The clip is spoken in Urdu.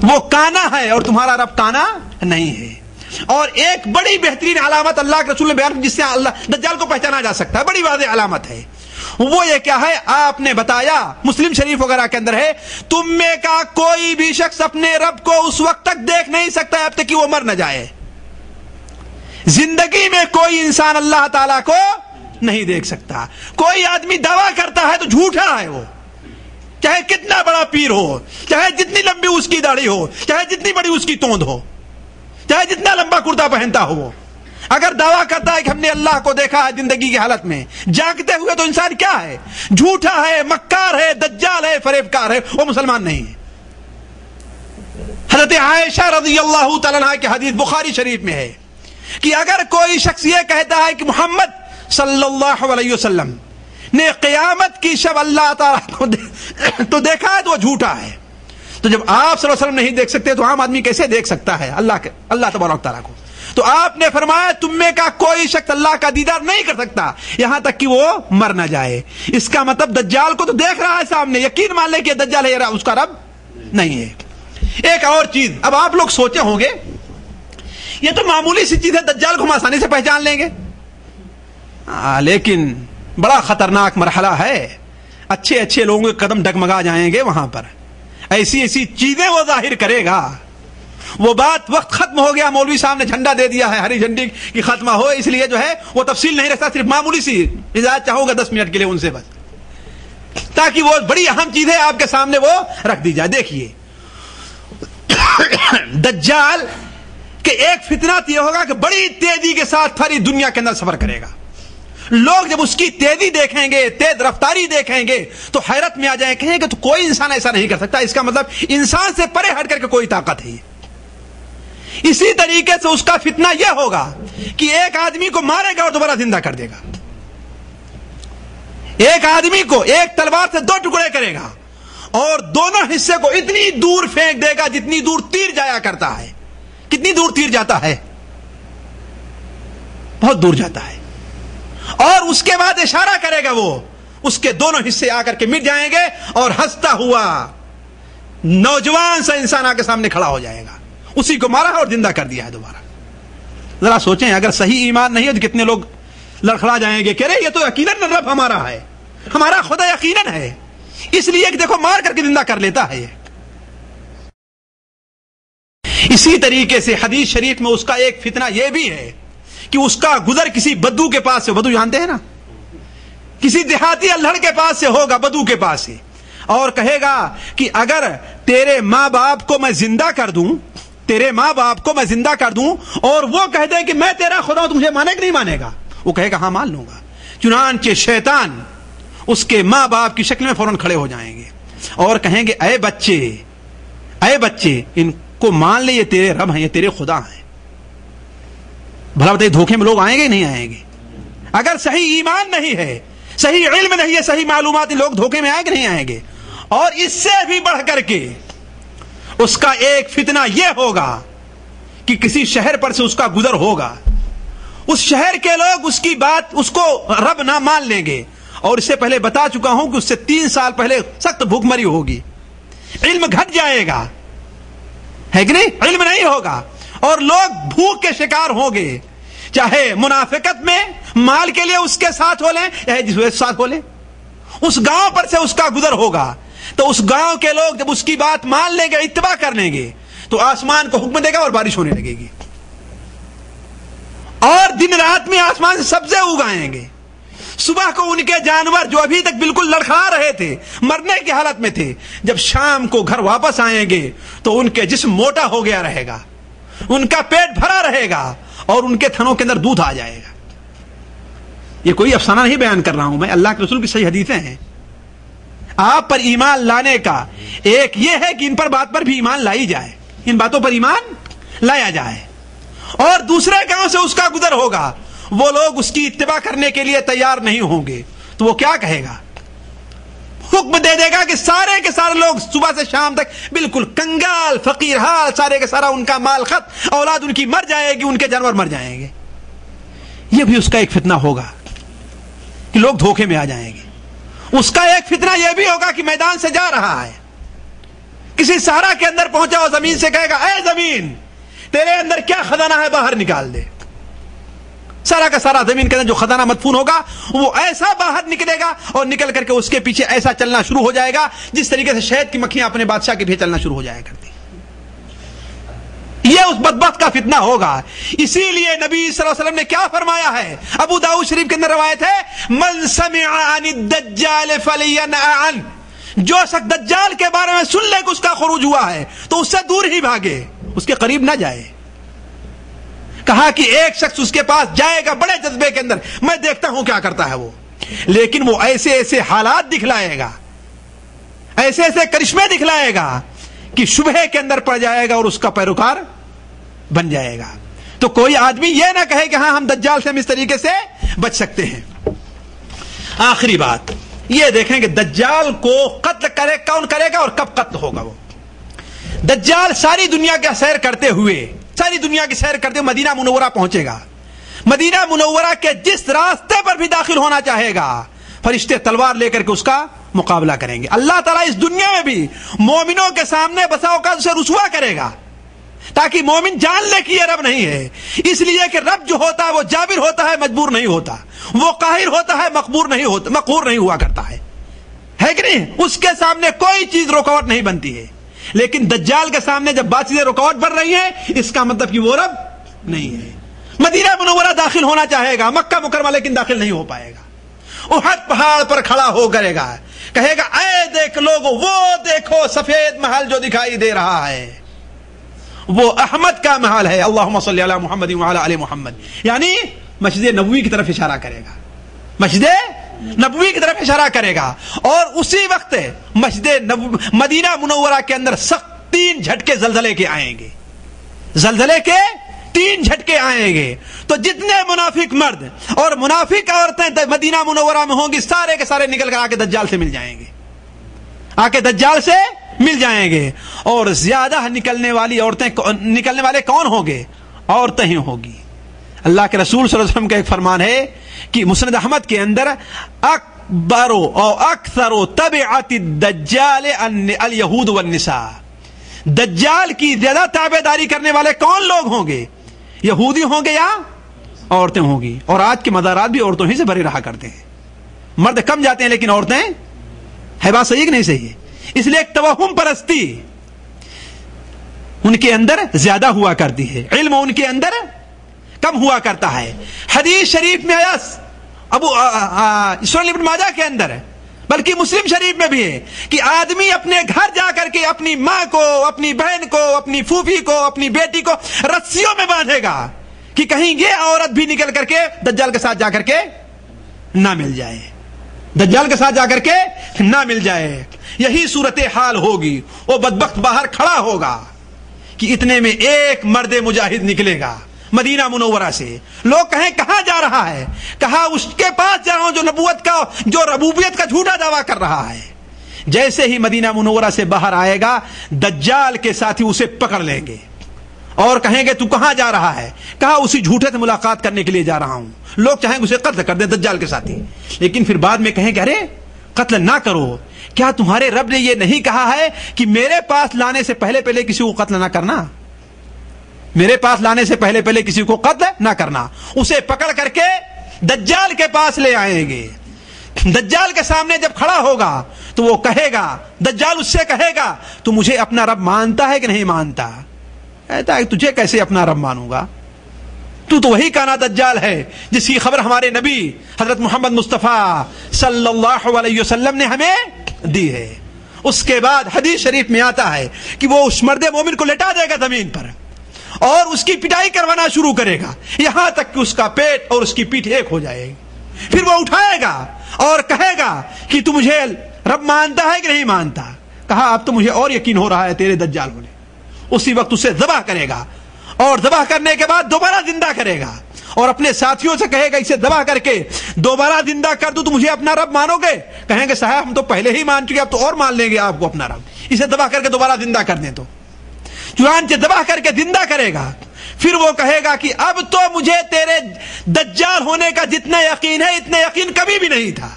وہ کانا ہے اور تمہارا رب کانا نہیں ہے. اور ایک بڑی بہترین علامت اللہ کے رسول نے بیان جس سے اللہ دجال کو پہچانا جا سکتا ہے, بڑی واضح علامت ہے, وہ یہ کیا ہے؟ آپ نے بتایا, مسلم شریف وغیرہ کے اندر ہے, تم میں کا کوئی بھی شخص اپنے رب کو اس وقت تک دیکھ نہیں سکتا اب تک کہ وہ مر نہ جائے. زندگی میں کوئی انسان اللہ تعالیٰ کو نہیں دیکھ سکتا. کوئی آدمی دعویٰ کرتا ہے تو جھوٹا ہے وہ, چاہے کتنا بڑا پیر ہو, چاہے جتنی لمبی اس کی داڑھی ہو, چاہے جتنی بڑی اس کی توند ہو, چاہے جتنا لمبا کرتا پہنتا ہو, وہ اگر دعویٰ کرتا ہے کہ ہم نے اللہ کو دیکھا ہے زندگی کی حالت میں جاگتے ہوئے, تو انسان کیا ہے؟ جھوٹا ہے, مکار ہے, دجال ہے, فریبکار ہے, وہ مسلمان نہیں ہے. حضرت عائشہ رضی اللہ تعالیٰ عنہا کی حدیث بخاری شریف میں ہے کہ اگر کوئی شخص یہ کہتا ہے کہ محمد صلی اللہ علیہ وسلم نے قیامت کی شب اللہ تعالیٰ کو تو دیکھا ہے تو وہ جھوٹا ہے. تو جب آپ صلی اللہ علیہ وسلم نہیں دیکھ سکتے تو عام آدمی کیسے دیکھ سکتا ہے اللہ تبارک تعالیٰ کو؟ تو آپ نے فرمایا تم میں کا کوئی شخص اللہ کا دیدار نہیں کر سکتا یہاں تک کہ وہ مر نہ جائے. اس کا مطلب دجال کو تو دیکھ رہا ہے سامنے, یقین مان لے کہ دجال ہے, اس کا رب نہیں ہے. ایک اور چیز, اب آپ لوگ سوچے ہوں گے یہ تو معمولی سی چیز ہے, دجال کو ہم آسانی سے پہچان لیں گے, لیکن بڑا خطرناک مرحلہ ہے. اچھے اچھے لوگوں کے قدم ڈگمگا جائیں گے وہاں پر, ایسی ایسی چیزیں وہ ظاہر کرے گا. وہ بات وقت ختم ہو گیا, مولوی صاحب نے جھنڈا دے دیا ہے, ہری جھنڈی کی ختمہ ہو, اس لیے جو ہے وہ تفصیل نہیں رکھتا, صرف معمولی سی اجازت چاہوں گا 10 منٹ کے لیے ان سے بس, تاکہ وہ بڑی اہم چیزیں آپ کے سامنے وہ رکھ دی جائے. دیکھیے دجال کہ ایک فتنہ یہ ہوگا کہ بڑی تیزی کے ساتھ ساری دنیا کے اندر سفر کرے گا. لوگ جب اس کی تیزی دیکھیں گے, تیز رفتاری دیکھیں گے, تو حیرت میں آ جائیں, کہیں گے تو کوئی انسان ایسا نہیں کر سکتا, اس کا مطلب انسان سے پرے ہٹ کر کے کوئی طاقت ہے. اسی طریقے سے اس کا فتنہ یہ ہوگا کہ ایک آدمی کو مارے گا اور دوبارہ زندہ کر دے گا, ایک آدمی کو ایک تلوار سے 2 ٹکڑے کرے گا اور دونوں حصے کو اتنی دور پھینک دے گا جتنی دور تیر جایا کرتا ہے. کتنی دور تیر جاتا ہے؟ بہت دور جاتا ہے. اور اس کے بعد اشارہ کرے گا, وہ اس کے دونوں حصے آ کر کے مٹ جائیں گے اور ہنستا ہوا نوجوان سا انسان آ کے سامنے کھڑا ہو جائے گا. اسی کو مارا ہے اور زندہ کر دیا ہے دوبارہ. ذرا سوچیں, اگر صحیح ایمان نہیں ہے تو کتنے لوگ لڑکھڑا جائیں گے کہ ارے یہ تو یقیناً رب ہمارا ہے, ہمارا خدا یقیناً ہے, اس لیے کہ دیکھو مار کر کے زندہ کر لیتا ہے. اسی طریقے سے حدیث شریف میں اس کا ایک فتنہ یہ بھی ہے کہ اس کا گزر کسی بدو کے پاس سے, بدو جانتے ہیں نا, کسی دیہاتی اللڑ کے پاس سے ہوگا, بدو کے پاس سے, اور کہے گا کہ اگر تیرے ماں باپ کو میں زندہ کر دوں, تیرے ماں باپ کو میں زندہ کر دوں, اور وہ کہہ دے کہ میں تیرا خدا ہوں, تو مجھے مانے کہ نہیں مانے گا؟ وہ کہے گا ہاں مان لوں گا. چنانچہ شیطان اس کے ماں باپ کی شکل میں فوراً کھڑے ہو جائیں گے اور کہیں گے اے بچے ان کو مان لے, یہ تیرے رب ہیں, یہ تیرے خدا ہیں. بھلا بتائیے دھوکے میں لوگ آئیں گے نہیں آئیں گے؟ اگر صحیح ایمان نہیں ہے, صحیح علم نہیں ہے, صحیح معلومات, لوگ دھوکے میں آئیں گے نہیں آئیں گے؟ اور اس سے بھی بڑھ کر کے اس کا ایک فتنہ یہ ہوگا کہ کسی شہر پر سے اس کا گزر ہوگا, اس شہر کے لوگ اس کی بات, اس کو رب نہ مان لیں گے. اور اس سے پہلے بتا چکا ہوں کہ اس سے 3 سال پہلے سخت بھوک مری ہوگی, علم گھٹ جائے گا, ہے کہ نہیں؟ علم نہیں ہوگا اور لوگ بھوک کے شکار ہوں گے, چاہے منافقت میں مال کے لیے اس کے ساتھ ہو لیں یا جس کے ساتھ ہو لیں. اس گاؤں پر سے اس کا گزر ہوگا تو اس گاؤں کے لوگ جب اس کی بات مان لیں گے, اتباع کر لیں گے, تو آسمان کو حکم دے گا اور بارش ہونے لگے گی, اور دن رات میں آسمان سے سبزے اگائیں گے. صبح کو ان کے جانور جو ابھی تک بالکل لڑکھڑا رہے تھے, مرنے کی حالت میں تھے, جب شام کو گھر واپس آئیں گے تو ان کے جسم موٹا ہو گیا رہے گا, ان کا پیٹ بھرا رہے گا اور ان کے تھنوں کے اندر دودھ آ جائے گا. یہ کوئی افسانہ نہیں بیان کر رہا ہوں میں, اللہ کے رسول کی صحیح حدیثیں ہیں. آپ پر ایمان لانے کا ایک یہ ہے کہ ان پر بات پر بھی ایمان لائی جائے, ان باتوں پر ایمان لایا جائے. اور دوسرے گاؤں سے اس کا گزر ہوگا, وہ لوگ اس کی اتباع کرنے کے لیے تیار نہیں ہوں گے, تو وہ کیا کہے گا؟ حکم دے دے گا کہ سارے کے سارے لوگ صبح سے شام تک بالکل کنگال فقیر حال, سارے کے سارا ان کا مال خط, اولاد ان کی مر جائے گی, ان کے جانور مر جائیں گے. یہ بھی اس کا ایک فتنہ ہوگا کہ لوگ دھوکے میں آ جائیں گے. اس کا ایک فتنہ یہ بھی ہوگا کہ میدان سے جا رہا ہے, کسی صحرا کے اندر پہنچا اور زمین سے کہے گا اے زمین تیرے اندر کیا خزانہ ہے باہر نکال دے. سارا کا سارا زمین کے اندر جو خزانہ مدفون ہوگا وہ ایسا باہر نکلے گا اور نکل کر کے اس کے پیچھے ایسا چلنا شروع ہو جائے گا جس طریقے سے شہد کی مکھیاں اپنے بادشاہ کے پیچھے چلنا شروع ہو جایا کرتی. یہ اس بدبخت کا فتنہ ہوگا. اسی لیے نبی صلی اللہ علیہ وسلم نے کیا فرمایا ہے؟ ابو داؤد شریف کے اندر روایت ہے من سمع عن الدجال فلینأ عنہ، جو شخص دجال کے بارے میں سن لے کہ اس کا خروج ہوا ہے تو اس سے دور ہی بھاگے، اس کے قریب نہ جائے. کہا کہ ایک شخص اس کے پاس جائے گا بڑے جذبے کے اندر، میں دیکھتا ہوں کیا کرتا ہے وہ، لیکن وہ ایسے ایسے حالات دکھلائے گا، ایسے ایسے کرشمے دکھلائے گا کہ شبہ کے اندر پڑ جائے گا اور اس کا پیروکار بن جائے گا. تو کوئی آدمی یہ نہ کہے کہ ہاں ہم دجال سے ہم اس طریقے سے بچ سکتے ہیں. آخری بات یہ دیکھیں کہ دجال کو قتل کون کرے گا اور کب قتل ہوگا. وہ دجال ساری دنیا کا سیر کرتے ہوئے مدینہ منورہ پہنچے گا. مدینہ منورہ کے جس راستے پر بھی داخل ہونا چاہے گا فرشتے تلوار لے کر کے اس کا مقابلہ کریں گے. اللہ تعالیٰ اس دنیا میں بھی مومنوں کے سامنے بسا اوقات اسے رسوا کرے گا تاکہ مومن جان لے کہ یہ رب نہیں ہے. اس لیے کہ رب جو ہوتا ہے وہ جابر ہوتا ہے، مجبور نہیں ہوتا، وہ قاہر ہوتا ہے، مقہور نہیں ہوا کرتا ہے کہ نہیں. اس کے سامنے کوئی چیز رکاوٹ نہیں بنتی ہے. لیکن دجال کے سامنے جب بات چیزیں رکاوٹ بن رہی ہیں اس کا مطلب کہ وہ رب نہیں ہے. مدینہ منورہ داخل ہونا چاہے گا، مکہ مکرمہ، لیکن داخل نہیں ہو پائے گا. احد پہاڑ پر کھڑا ہو کرے گا، کہے گا اے دیکھ لوگو، وہ دیکھو سفید محل جو دکھائی دے رہا ہے وہ احمد کا محل ہے. اللہم صلی علی محمد وعلی آل محمد، یعنی مسجد نبوی کی طرف اشارہ کرے گا، مسجد نبوی کی طرف اشارہ کرے گا. اور اسی وقت مدینہ منورہ کے اندر سخت 3 جھٹکے زلزلے کے آئیں گے، زلزلے کے 3 جھٹکے آئیں گے. تو جتنے منافق مرد اور منافق عورتیں مدینہ منورہ میں ہوں گی سارے کے سارے نکل کر آ کے دجال سے مل جائیں گے، آ کے دجال سے مل جائیں گے. اور زیادہ نکلنے والے کون ہوں گے؟ عورتیں ہی ہوگی. اللہ کے رسول صلی اللہ علیہ وسلم کا ایک فرمان ہے کہ مسند احمد کے اندر اکبر او اکثر تبعت الدجال الیہود والنساء، دجال کی زیادہ تابع داری کرنے والے کون لوگ ہوں گے؟ یہودی ہوں گے یا عورتیں ہوں گی. اور آج کے مزارات بھی عورتوں ہی سے بھرے رہا کرتے ہیں. مرد کم جاتے ہیں لیکن عورتیں، ہے بات صحیح کہ نہیں صحیح ہے؟ اس لیے ایک توہم پرستی ان کے اندر زیادہ ہوا کرتی ہے، علم ان کے اندر کم ہوا کرتا ہے. حدیث شریف میں آیا سنن ابن ماجہ کے اندر، بلکہ مسلم شریف میں بھی ہے کہ آدمی اپنے گھر جا کر کے اپنی ماں کو، اپنی بہن کو، اپنی پھوپھی کو، اپنی بیٹی کو رسیوں میں باندھے گا کہ کہیں یہ عورت بھی نکل کر کے دجال کے ساتھ جا کر کے نہ مل جائے، دجال کے ساتھ جا کر کے نہ مل جائے. یہی صورتحال ہوگی. وہ بدبخت باہر کھڑا ہوگا کہ اتنے میں ایک مرد مجاہد نکلے گا مدینہ منورہ سے. لوگ کہیں کہاں جا رہا ہے؟ کہا اس کے پاس جا رہا ہوں جو ربوبیت کا جھوٹا دعویٰ کر رہا ہے. جیسے ہی مدینہ منورہ سے باہر آئے گا دجال کے ساتھی اسے پکڑ لیں گے اور کہیں گے تو کہاں جا رہا ہے؟ کہا اسی جھوٹے سے ملاقات کرنے کے لیے جا رہا ہوں. لوگ چاہیں اسے قتل کر دیں دجال کے ساتھی، لیکن پھر بعد میں کہیں کہ ارے قتل نہ کرو، کیا تمہارے رب نے یہ نہیں کہا ہے کہ میرے پاس لانے سے پہلے کسی کو قتل نہ کرنا؟ میرے پاس لانے سے پہلے کسی کو قتل نہ کرنا. اسے پکڑ کر کے دجال کے پاس لے آئیں گے. دجال کے سامنے جب کھڑا ہوگا تو وہ کہے گا، دجال اس سے کہے گا تو مجھے اپنا رب مانتا ہے کہ نہیں مانتا؟ کہتا ہے تجھے کیسے اپنا رب مانوں گا، تو وہی کانا دجال ہے جس کی خبر ہمارے نبی حضرت محمد مصطفیٰ صلی اللہ علیہ وسلم نے ہمیں دی ہے. اس کے بعد حدیث شریف میں آتا ہے کہ وہ اس مرد مومن کو لٹا دے گا زمین پر اور اس کی پٹائی کروانا شروع کرے گا یہاں تک کہ اس کا پیٹ اور اس کی پیٹھ ایک ہو جائے گی. پھر وہ اٹھائے گا اور کہے گا کہ تو مجھے رب مانتا ہے کہ نہیں مانتا؟ کہا اب تو مجھے اور یقین ہو رہا ہے تیرے دجال ہونے. اسی وقت اسے ذبح کرے گا اور ذبح کرنے کے بعد دوبارہ زندہ کرے گا اور اپنے ساتھیوں سے کہے گا اسے ذبح کر کے دوبارہ زندہ کر دوں تو مجھے اپنا رب مانو گے؟ کہیں گے صاحب ہم تو پہلے ہی مان چکے، اب تو اور مان لیں گے آپ کو اپنا رب. اسے ذبح کر کے دوبارہ زندہ کر دیں تو چنانچہ ذبح کر کے زندہ کرے گا. پھر وہ کہے گا کہ اب تو مجھے تیرے دجال ہونے کا جتنا یقین ہے اتنا یقین کبھی بھی نہیں تھا.